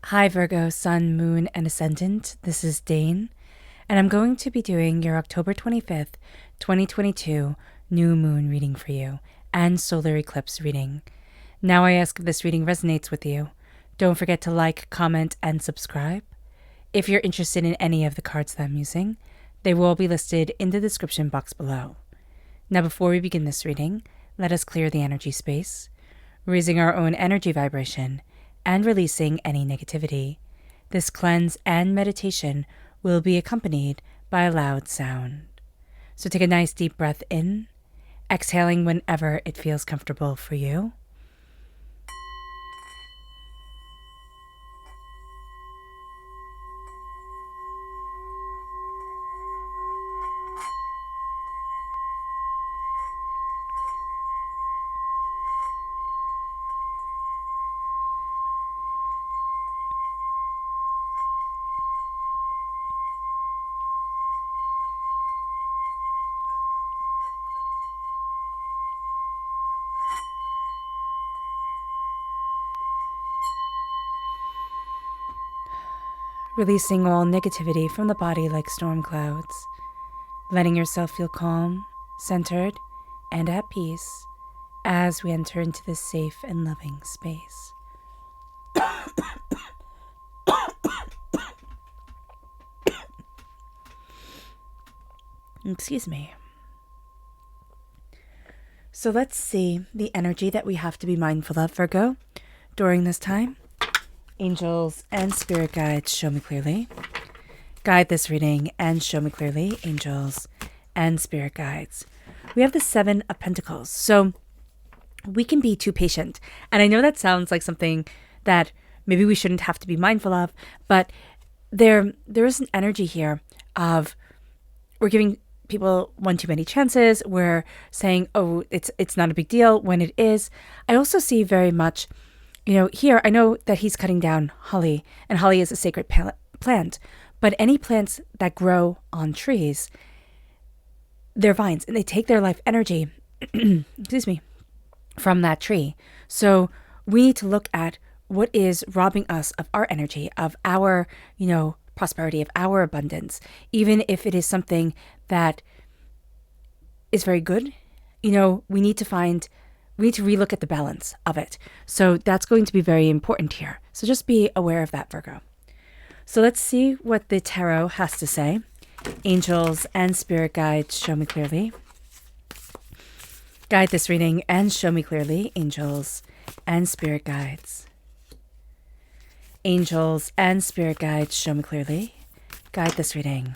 Hi Virgo, Sun, Moon, and Ascendant. This is Dane, and I'm going to be doing your October 25th, 2022 new moon reading for you and solar eclipse reading. Now I ask if this reading resonates with you. Don't forget to like, comment, and subscribe. If you're interested in any of the cards that I'm using, they will be listed in the description box below. Now before we begin this reading, let us clear the energy space, raising our own energy vibration and releasing any negativity. This cleanse and meditation will be accompanied by a loud sound. So take a nice deep breath in, exhaling whenever it feels comfortable for you. Releasing all negativity from the body like storm clouds, letting yourself feel calm, centered, and at peace as we enter into this safe and loving space. Excuse me. So let's see the energy that we have to be mindful of, Virgo, during this time. Angels and spirit guides, show me clearly. Guide this reading and show me clearly, angels and spirit guides. We have the Seven of Pentacles. So we can be too patient. And I know that sounds like something that maybe we shouldn't have to be mindful of, but there is an energy here of we're giving people one too many chances. We're saying, oh, it's not a big deal when it is. I also see very much, here I know that he's cutting down holly, and holly is a sacred plant, but any plants that grow on trees, they're vines, and they take their life energy, excuse me, from that tree. So we need to look at what is robbing us of our energy, of our, prosperity, of our abundance, even if it is something that is very good. We need to relook at the balance of it. So that's going to be very important here. So just be aware of that, Virgo. So let's see what the tarot has to say. Angels and spirit guides, show me clearly. Guide this reading and show me clearly, angels and spirit guides. Angels and spirit guides, show me clearly. Guide this reading.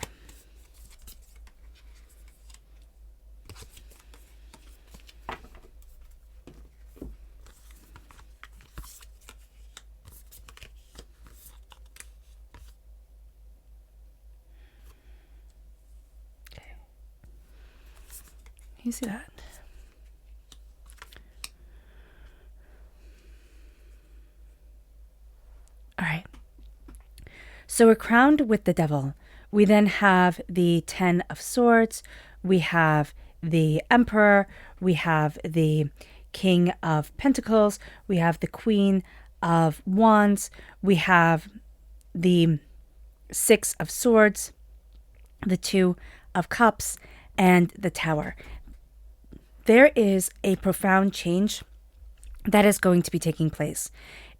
Okay. You see that? All right. So we're crowned with the devil. We then have the 10 of Swords. We have the Emperor. We have the King of Pentacles. We have the Queen of Wands. We have the 6 of Swords, the 2 of Cups, and the Tower. There is a profound change that is going to be taking place.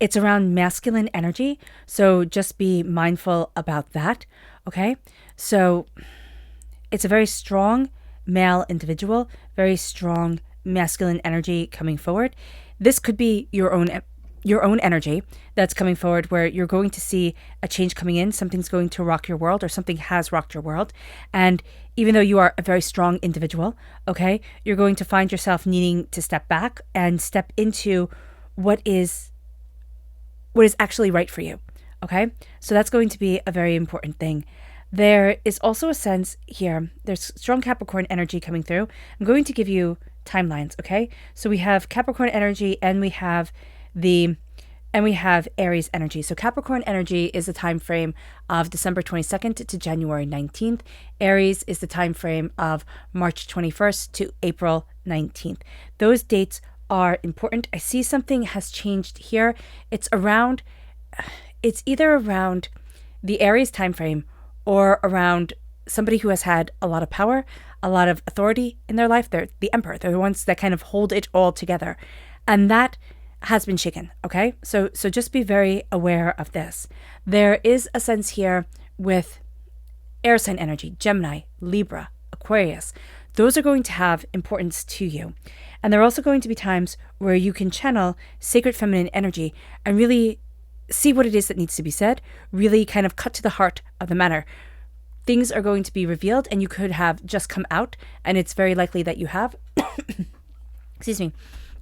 It's around masculine energy, so just be mindful about that, okay? So it's a very strong male individual, very strong masculine energy coming forward. This could be your own energy that's coming forward, where you're going to see a change coming in. Something's going to rock your world, or something has rocked your world. And even though you are a very strong individual, okay, you're going to find yourself needing to step back and step into what is actually right for you, okay? So that's going to be a very important thing. There is also a sense here, there's strong Capricorn energy coming through. I'm going to give you timelines, okay? So we have Capricorn energy and we have Aries energy. So Capricorn energy is the time frame of December 22nd to January 19th. Aries is the time frame of March 21st to April 19th. Those dates are important. I see something has changed here. It's around it's either around the Aries time frame or around somebody who has had a lot of power, a lot of authority in their life. They're the emperor. They're the ones that kind of hold it all together. And that has been shaken, okay? So just be very aware of this. There is a sense here with air sign energy, Gemini, Libra, Aquarius. Those are going to have importance to you. And there are also going to be times where you can channel sacred feminine energy and really see what it is that needs to be said, really kind of cut to the heart of the matter. Things are going to be revealed and you could have just come out, and it's very likely that you have, excuse me,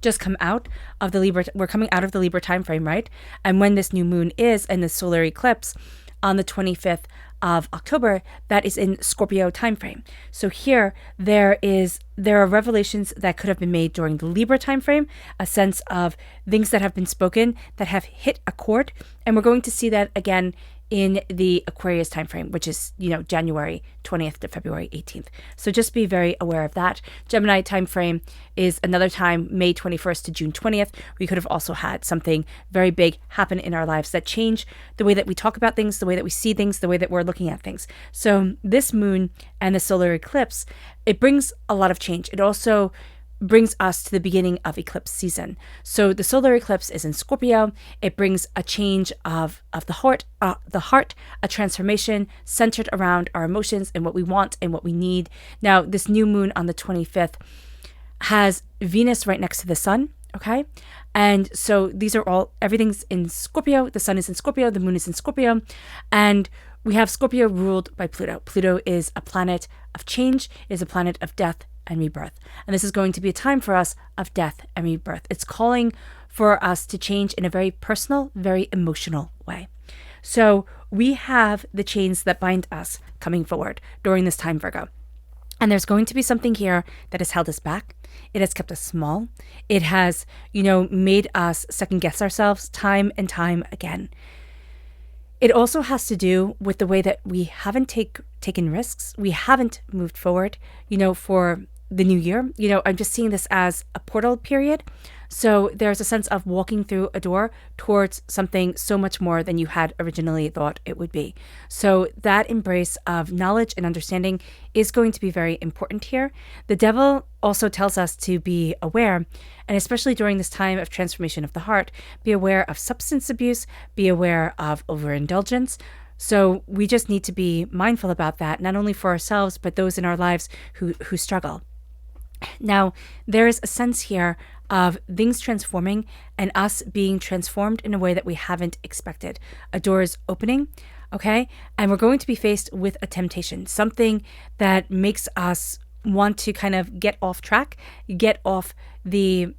just come out of the Libra. We're coming out of the Libra time frame, right? And when this new moon is in the solar eclipse on the 25th of October, that is in Scorpio time frame. So here there are revelations that could have been made during the Libra time frame, a sense of things that have been spoken that have hit a chord, and we're going to see that again in the Aquarius time frame, which is, January 20th to February 18th. So just be very aware of that. Gemini time frame is another time, May 21st to June 20th. We could have also had something very big happen in our lives that change the way that we talk about things, the way that we see things, the way that we're looking at things. So this moon and the solar eclipse, it brings a lot of change. It also brings us to the beginning of eclipse season. So the solar eclipse is in Scorpio. It brings a change of the heart, a transformation centered around our emotions and what we want and what we need. Now, this new moon on the 25th has Venus right next to the sun, okay? And so everything's in Scorpio. The sun is in Scorpio, the moon is in Scorpio, and we have Scorpio ruled by Pluto. Pluto is a planet of change, it is a planet of death and rebirth. And this is going to be a time for us of death and rebirth. It's calling for us to change in a very personal, very emotional way. So we have the chains that bind us coming forward during this time, Virgo. And there's going to be something here that has held us back. It has kept us small. It has, made us second guess ourselves time and time again. It also has to do with the way that we haven't taken risks. We haven't moved forward, for the new year. I'm just seeing this as a portal period. So there's a sense of walking through a door towards something so much more than you had originally thought it would be. So that embrace of knowledge and understanding is going to be very important here. The devil also tells us to be aware, and especially during this time of transformation of the heart, be aware of substance abuse, be aware of overindulgence. So we just need to be mindful about that, not only for ourselves, but those in our lives who struggle. Now, there is a sense here of things transforming and us being transformed in a way that we haven't expected. A door is opening, okay? And we're going to be faced with a temptation, something that makes us want to kind of get off track, get off the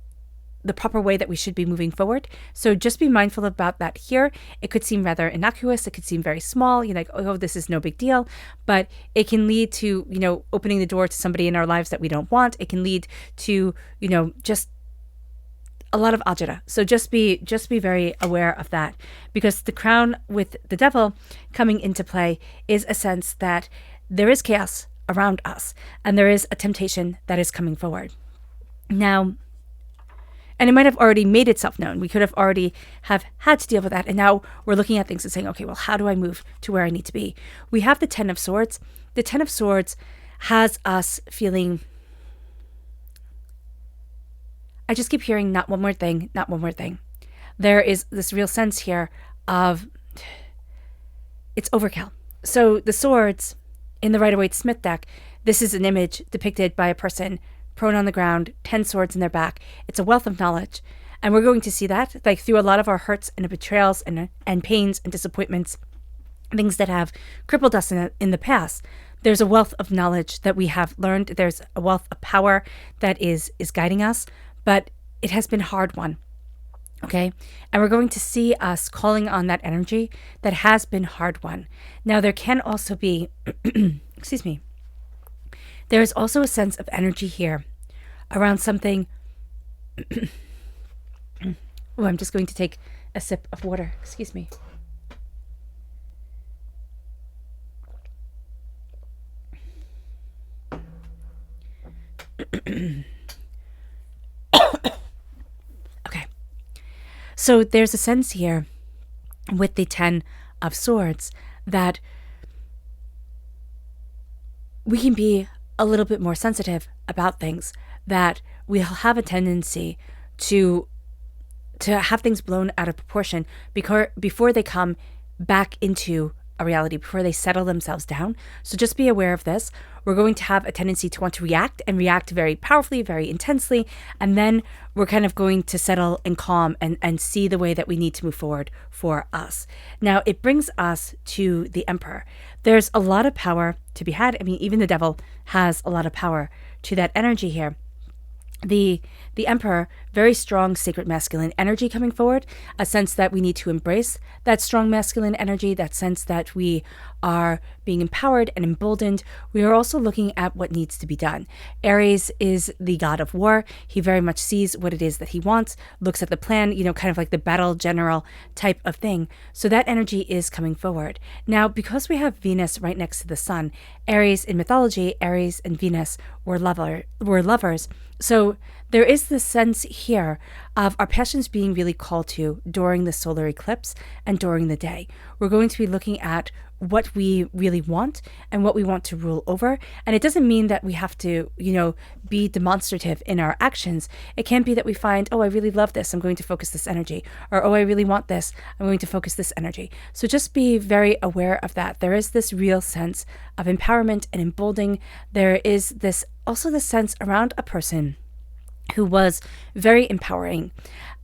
proper way that we should be moving forward. So just be mindful about that here. It could seem rather innocuous. It could seem very small. You're like, oh, this is no big deal. But it can lead to, opening the door to somebody in our lives that we don't want. It can lead to, just a lot of ajita. So just be very aware of that, because the crown with the devil coming into play is a sense that there is chaos around us and there is a temptation that is coming forward. Now, and it might have already made itself known. We could have already have had to deal with that. And now we're looking at things and saying, okay, well, how do I move to where I need to be? We have the 10 of Swords. The 10 of Swords has us feeling, I just keep hearing not one more thing, not one more thing. There is this real sense here of it's overkill. So the swords in the Rider-Waite-Smith deck, this is an image depicted by a person prone on the ground, 10 swords in their back. It's a wealth of knowledge. And we're going to see that through a lot of our hurts and betrayals and pains and disappointments, things that have crippled us in the past. There's a wealth of knowledge that we have learned. There's a wealth of power that is guiding us, but it has been hard won. Okay. And we're going to see us calling on that energy that has been hard won. Now there can also be, excuse me, there is also a sense of energy here around something. Oh, I'm just going to take a sip of water. Excuse me. Okay. So there's a sense here with the 10 of Swords, that we can be a little bit more sensitive about things, that we'll have a tendency to have things blown out of proportion before they come back into a reality, before they settle themselves down. So just be aware of this. We're going to have a tendency to want to react, and react very powerfully, very intensely, and then we're kind of going to settle and calm and see the way that we need to move forward for us. Now, it brings us to the Emperor. There's a lot of power to be had. I mean, even the devil has a lot of power to that energy here. The Emperor, very strong sacred masculine energy coming forward, a sense that we need to embrace that strong masculine energy, that sense that we are being empowered and emboldened. We are also looking at what needs to be done. Aries is the god of war. He very much sees what it is that he wants, looks at the plan, kind of like the battle general type of thing. So that energy is coming forward. Now, because we have Venus right next to the sun, Aries in mythology, Aries and Venus were lovers. So there is this sense here of our passions being really called to during the solar eclipse and during the day. We're going to be looking at what we really want and what we want to rule over. And it doesn't mean that we have to, be demonstrative in our actions. It can be that we find, oh, I really love this, I'm going to focus this energy. Or, oh, I really want this, I'm going to focus this energy. So just be very aware of that. There is this real sense of empowerment and emboldening. There is this sense around a person who was very empowering,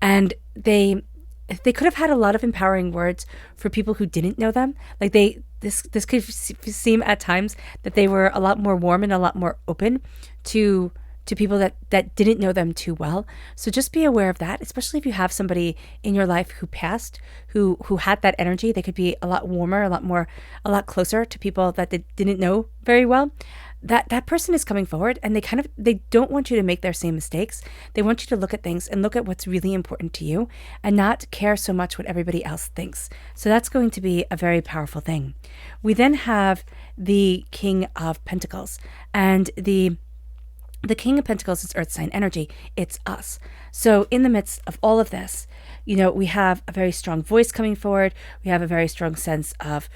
and they could have had a lot of empowering words for people who didn't know them. Like this could seem at times that they were a lot more warm and a lot more open to people that didn't know them too well. So just be aware of that, especially if you have somebody in your life who passed, who had that energy. They could be a lot warmer, a lot closer to people that they didn't know very well. That person is coming forward, and they don't want you to make their same mistakes. They want you to look at things and look at what's really important to you and not care so much what everybody else thinks. So that's going to be a very powerful thing. We then have the King of Pentacles, and the King of Pentacles is earth sign energy. It's us. So in the midst of all of this, we have a very strong voice coming forward. We have a very strong sense of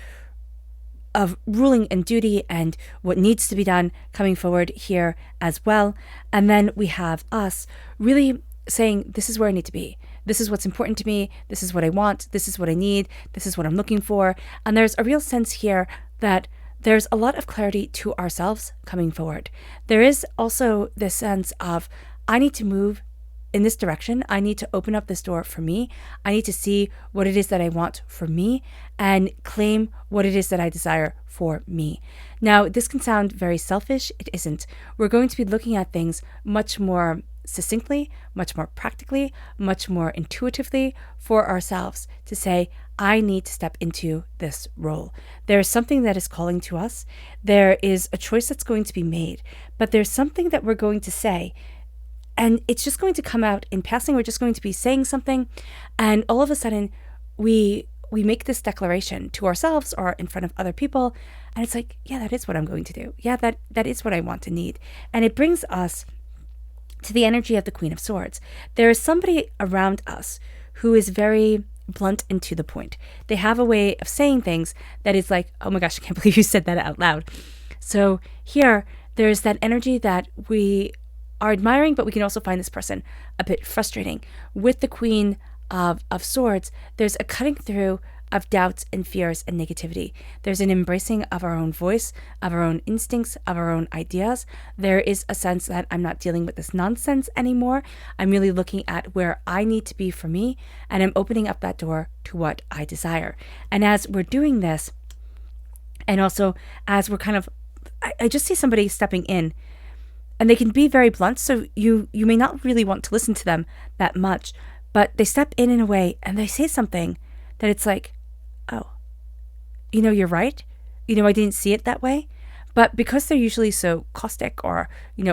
ruling and duty and what needs to be done coming forward here as well. And then we have us really saying, this is where I need to be. This is what's important to me. This is what I want. This is what I need. This is what I'm looking for. And there's a real sense here that there's a lot of clarity to ourselves coming forward. There is also this sense of, I need to move in this direction. I need to open up this door for me. I need to see what it is that I want for me and claim what it is that I desire for me. Now, this can sound very selfish. It isn't. We're going to be looking at things much more succinctly, much more practically, much more intuitively for ourselves to say, I need to step into this role. There is something that is calling to us. There is a choice that's going to be made, but there's something that we're going to say. And it's just going to come out in passing. We're just going to be saying something. And all of a sudden, we make this declaration to ourselves or in front of other people. And it's like, yeah, that is what I'm going to do. Yeah, that is what I want to need. And it brings us to the energy of the Queen of Swords. There is somebody around us who is very blunt and to the point. They have a way of saying things that is like, oh my gosh, I can't believe you said that out loud. So here, there's that energy that we are admiring, but we can also find this person a bit frustrating. With the Queen of Swords, there's a cutting through of doubts and fears and negativity. There's an embracing of our own voice, of our own instincts, of our own ideas. There is a sense that I'm not dealing with this nonsense anymore. I'm really looking at where I need to be for me, and I'm opening up that door to what I desire. And as we're doing this, and also as we're kind of, I just see somebody stepping in, and they can be very blunt, so you may not really want to listen to them that much, but they step in a way and they say something that it's like, oh, you're right. I didn't see it that way. But because they're usually so caustic or,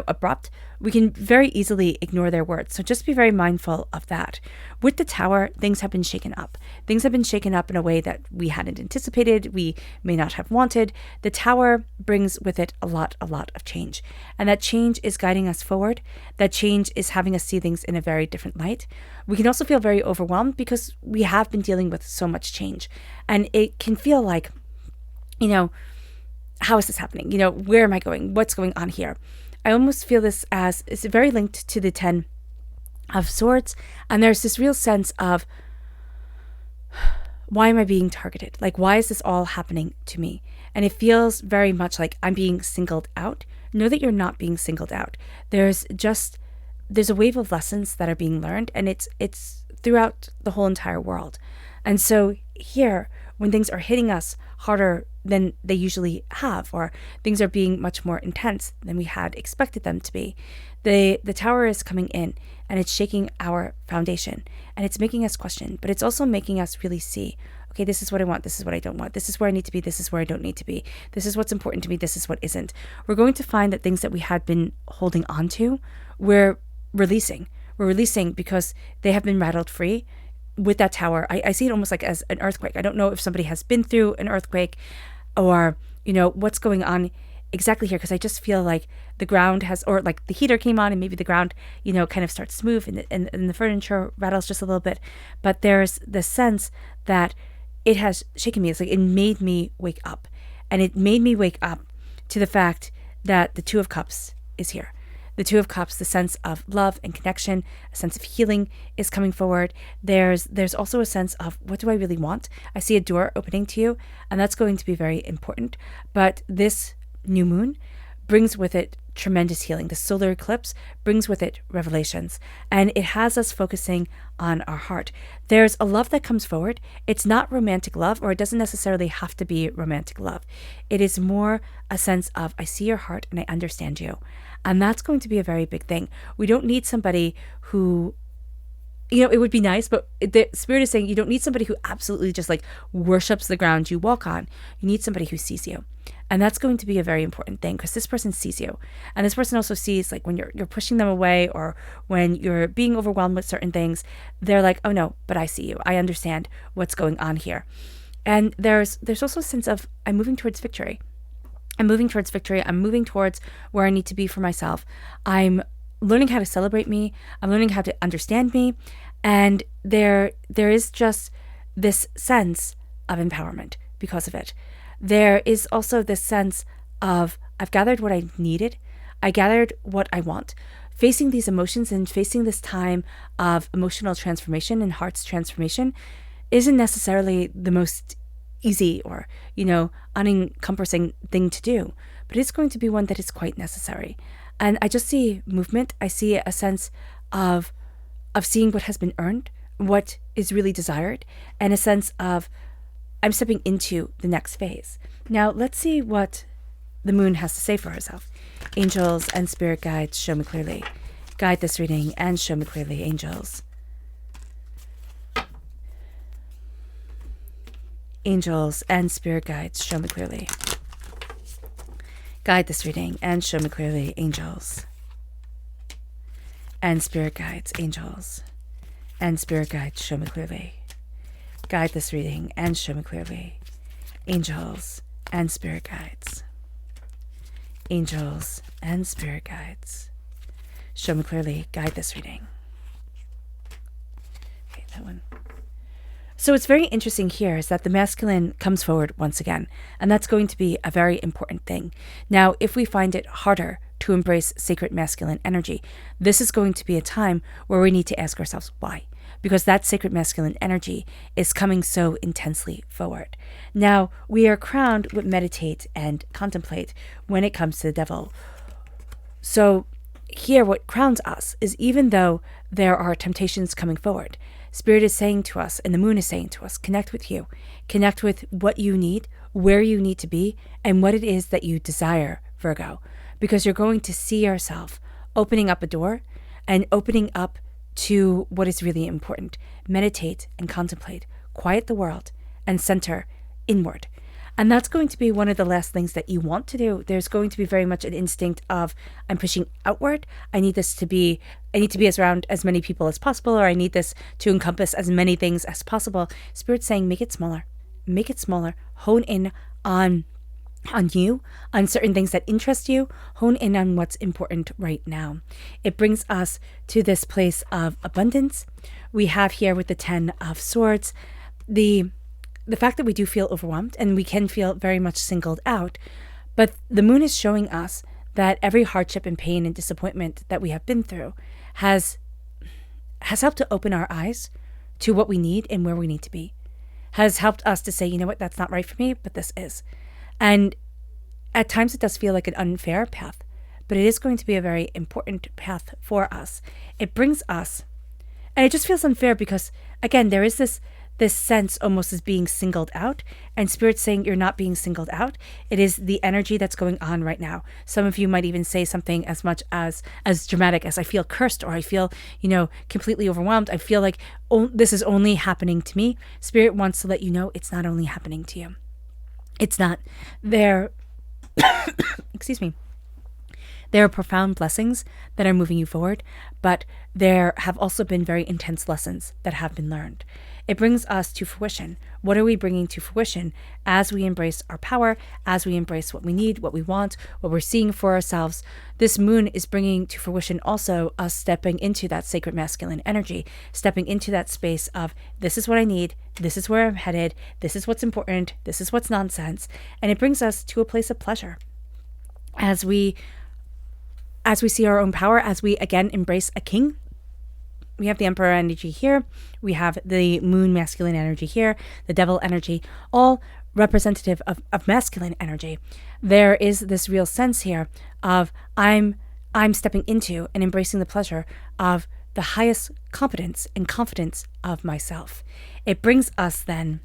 abrupt, we can very easily ignore their words. So just be very mindful of that. With the Tower, things have been shaken up. Things have been shaken up in a way that we hadn't anticipated, we may not have wanted. The Tower brings with it a lot of change. And that change is guiding us forward. That change is having us see things in a very different light. We can also feel very overwhelmed because we have been dealing with so much change. And it can feel like, how is this happening? Where am I going? What's going on here? I almost feel this as it's very linked to the 10 of Swords. And there's this real sense of, why am I being targeted? Like, why is this all happening to me? And it feels very much like I'm being singled out. Know that you're not being singled out. There's a wave of lessons that are being learned, and it's throughout the whole entire world. And so here, when things are hitting us harder than they usually have, or things are being much more intense than we had expected them to be, the Tower is coming in and it's shaking our foundation and it's making us question, but it's also making us really see, okay, this is what I want, this is what I don't want, this is where I need to be, this is where I don't need to be, this is what's important to me, this is what isn't. We're going to find that things that we had been holding on to, we're releasing. We're releasing because they have been rattled free. With that Tower, I see it almost like as an earthquake. I don't know if somebody has been through an earthquake or, what's going on exactly here, because I just feel like the ground has, or like the heater came on and maybe the ground, kind of starts to move and the furniture rattles just a little bit. But there's the sense that it has shaken me. It's like it made me wake up. And it made me wake up to the fact that the Two of Cups is here. The Two of Cups, the sense of love and connection, a sense of healing is coming forward. There's also a sense of, what do I really want? I see a door opening to you, and that's going to be very important. But this new moon brings with it tremendous healing. The solar eclipse brings with it revelations, and it has us focusing on our heart. There's a love that comes forward. It's not romantic love, or it doesn't necessarily have to be romantic love. It is more a sense of, I see your heart and I understand you. And that's going to be a very big thing. We don't need somebody who, it would be nice, but the Spirit is saying you don't need somebody who absolutely just like worships the ground you walk on. You need somebody who sees you. And that's going to be a very important thing, because this person sees you. And this person also sees, like, when you're pushing them away or when you're being overwhelmed with certain things, they're like, oh no, but I see you. I understand what's going on here. And there's also a sense of, I'm moving towards victory. I'm moving towards victory. I'm moving towards where I need to be for myself. I'm learning how to celebrate me. I'm learning how to understand me. And there is just this sense of empowerment because of it. There is also this sense of, I've gathered what I needed. I gathered what I want. Facing these emotions and facing this time of emotional transformation and heart's transformation isn't necessarily the most easy or, unencompassing thing to do, but it's going to be one that is quite necessary. And I just see movement. I see a sense of seeing what has been earned, what is really desired, and a sense of, I'm stepping into the next phase. Now, let's see what the moon has to say for herself. Angels and spirit guides, show me clearly. Guide this reading and show me clearly, angels. Angels and spirit guides, show me clearly. Guide this reading and show me clearly, angels. And spirit guides, angels. And spirit guides, show me clearly. Guide this reading and show me clearly, angels and spirit guides. Angels and spirit guides, show me clearly. Guide this reading. Okay, that one. So what's very interesting here is that the masculine comes forward once again, and that's going to be a very important thing. Now, if we find it harder to embrace sacred masculine energy, this is going to be a time where we need to ask ourselves why, because that sacred masculine energy is coming so intensely forward. Now, we are crowned with meditate and contemplate when it comes to the devil. So here, what crowns us is, even though there are temptations coming forward, Spirit is saying to us, and the moon is saying to us, connect with you. Connect with what you need, where you need to be, and what it is that you desire, Virgo. Because you're going to see yourself opening up a door and opening up to what is really important. Meditate and contemplate. Quiet the world and center inward. And that's going to be one of the last things that you want to do. There's going to be very much an instinct of, I'm pushing outward. I need to be around as many people as possible, or I need this to encompass as many things as possible. Spirit's saying, make it smaller. Make it smaller. Hone in on you, on certain things that interest you. Hone in on what's important right now. It brings us to this place of abundance. We have here with the 10 of Swords, the fact that we do feel overwhelmed and we can feel very much singled out, but the moon is showing us that every hardship and pain and disappointment that we have been through has helped to open our eyes to what we need and where we need to be, has helped us to say, you know what, that's not right for me, but this is. And at times it does feel like an unfair path, but it is going to be a very important path for us. It brings us, and it just feels unfair because, again, there is this sense almost as being singled out, and Spirit's saying you're not being singled out. It is the energy that's going on right now. Some of you might even say something as much as dramatic as, I feel cursed, or I feel, completely overwhelmed. I feel like this is only happening to me. Spirit wants to let you know it's not only happening to you. It's not. There excuse me. There are profound blessings that are moving you forward, but there have also been very intense lessons that have been learned. It brings us to fruition. What are we bringing to fruition as we embrace our power, as we embrace what we need, what we want, what we're seeing for ourselves? This moon is bringing to fruition also us stepping into that sacred masculine energy, stepping into that space of, this is what I need, this is where I'm headed, this is what's important, this is what's nonsense. And it brings us to a place of pleasure. As we see our own power, as we again embrace a king. We have the Emperor energy here. We have the moon masculine energy here, the devil energy, all representative of masculine energy. There is this real sense here of I'm stepping into and embracing the pleasure of the highest competence and confidence of myself. It brings us then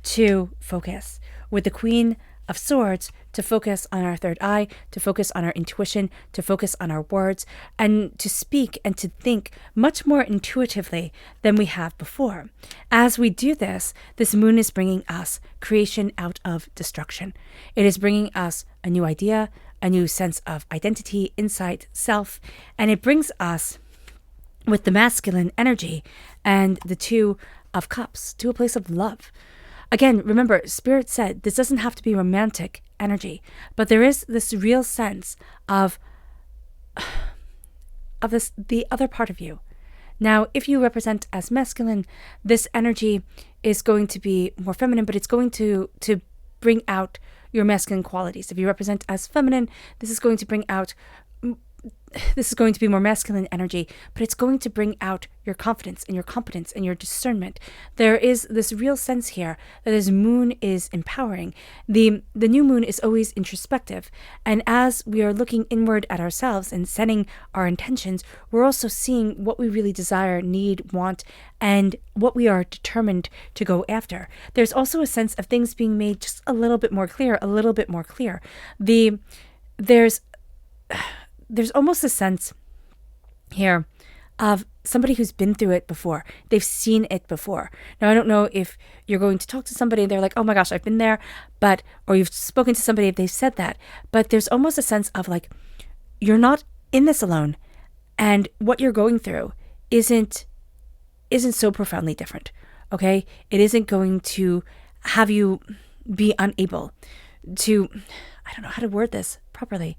to focus with the Queen of Swords, to focus on our third eye, to focus on our intuition, to focus on our words, and to speak and to think much more intuitively than we have before. As we do this, this moon is bringing us creation out of destruction. It is bringing us a new idea, a new sense of identity, insight, self, and it brings us, with the masculine energy and the 2 of Cups, to a place of love. Again, remember, Spirit said this doesn't have to be romantic energy, but there is this real sense of this, the other part of you. Now, if you represent as masculine, this energy is going to be more feminine, but it's going to bring out your masculine qualities. If you represent as feminine, this is going to be more masculine energy, but it's going to bring out your confidence and your competence and your discernment. There is this real sense here that this moon is empowering. The new moon is always introspective. And as we are looking inward at ourselves and setting our intentions, we're also seeing what we really desire, need, want, and what we are determined to go after. There's also a sense of things being made just a little bit more clear. There's almost a sense here of somebody who's been through it before. They've seen it before. Now, I don't know if you're going to talk to somebody and they're like, oh my gosh, I've been there, or you've spoken to somebody if they've said that, but there's almost a sense of like, you're not in this alone, and what you're going through isn't so profoundly different, okay? It isn't going to have you be unable to, I don't know how to word this properly,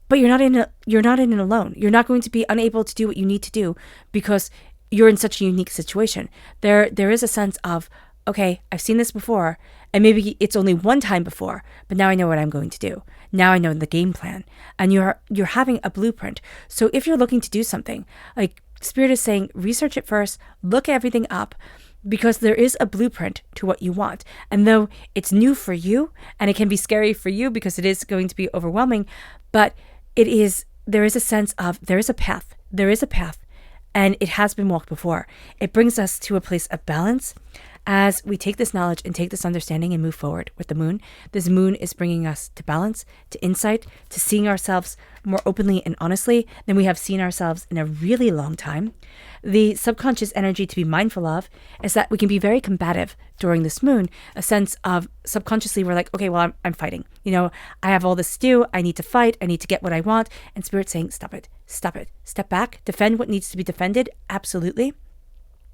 but you're not in it alone. You're not going to be unable to do what you need to do because you're in such a unique situation. There is a sense of, okay, I've seen this before, and maybe it's only one time before, but now I know what I'm going to do. Now I know the game plan, and you're having a blueprint. So if you're looking to do something, like Spirit is saying, research it first, look everything up, because there is a blueprint to what you want. And though it's new for you, and it can be scary for you because it is going to be overwhelming, but there is a sense of there is a path, and it has been walked before. It brings us to a place of balance As we take this knowledge and take this understanding and move forward with the moon, this moon is bringing us to balance, to insight, to seeing ourselves more openly and honestly than we have seen ourselves in a really long time. The subconscious energy to be mindful of is that we can be very combative during this moon, a sense of subconsciously we're like, okay, well, I'm fighting. I have all this to do. I need to fight. I need to get what I want. And Spirit saying, stop it, step back, defend what needs to be defended. Absolutely.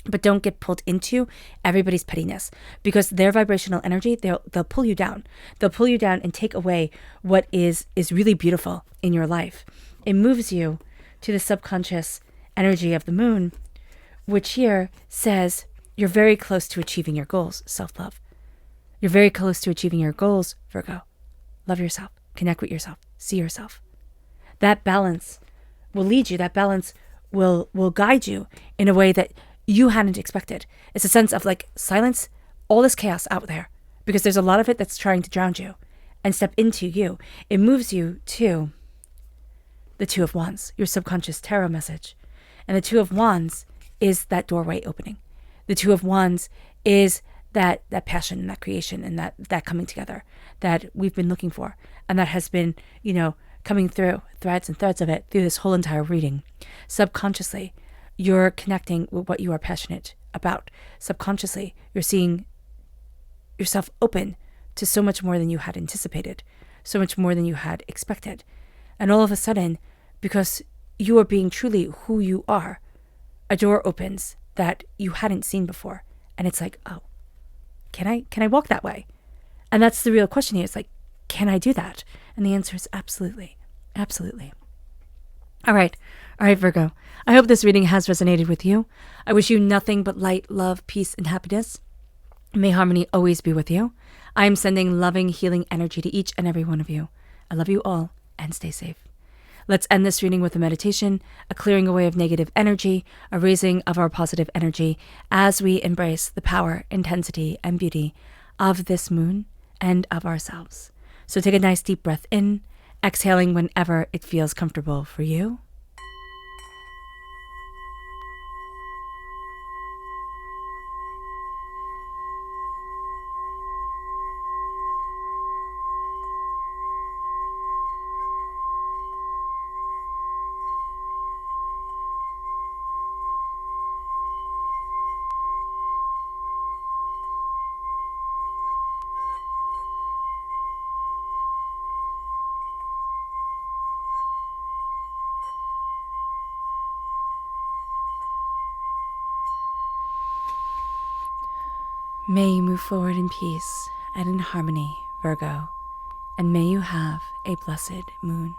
But don't get pulled into everybody's pettiness, because their vibrational energy, they'll pull you down. They'll pull you down and take away what is really beautiful in your life. It moves you to the subconscious energy of the moon, which here says you're very close to achieving your goals, self-love. You're very close to achieving your goals, Virgo. Love yourself, connect with yourself, see yourself. That balance will lead you, that balance will guide you in a way that you hadn't expected. It's a sense of like silence all this chaos out there, because there's a lot of it that's trying to drown you, and step into you. It moves you to the Two of Wands, your subconscious tarot message. And the Two of Wands is that doorway opening. The Two of Wands is that passion and that creation and that coming together that we've been looking for, and that has been, coming through threads and threads of it through this whole entire reading. Subconsciously, you're connecting with what you are passionate about. Subconsciously, you're seeing yourself open to so much more than you had anticipated, so much more than you had expected. And all of a sudden, because you are being truly who you are, a door opens that you hadn't seen before. And it's like, oh, can I walk that way? And that's the real question here. It's like, can I do that? And the answer is absolutely. Absolutely. All right, Virgo. I hope this reading has resonated with you. I wish you nothing but light, love, peace, and happiness. May harmony always be with you. I am sending loving, healing energy to each and every one of you. I love you all, and stay safe. Let's end this reading with a meditation, a clearing away of negative energy, a raising of our positive energy as we embrace the power, intensity, and beauty of this moon and of ourselves. So take a nice deep breath in, exhaling whenever it feels comfortable for you. May you move forward in peace and in harmony, Virgo, and may you have a blessed moon.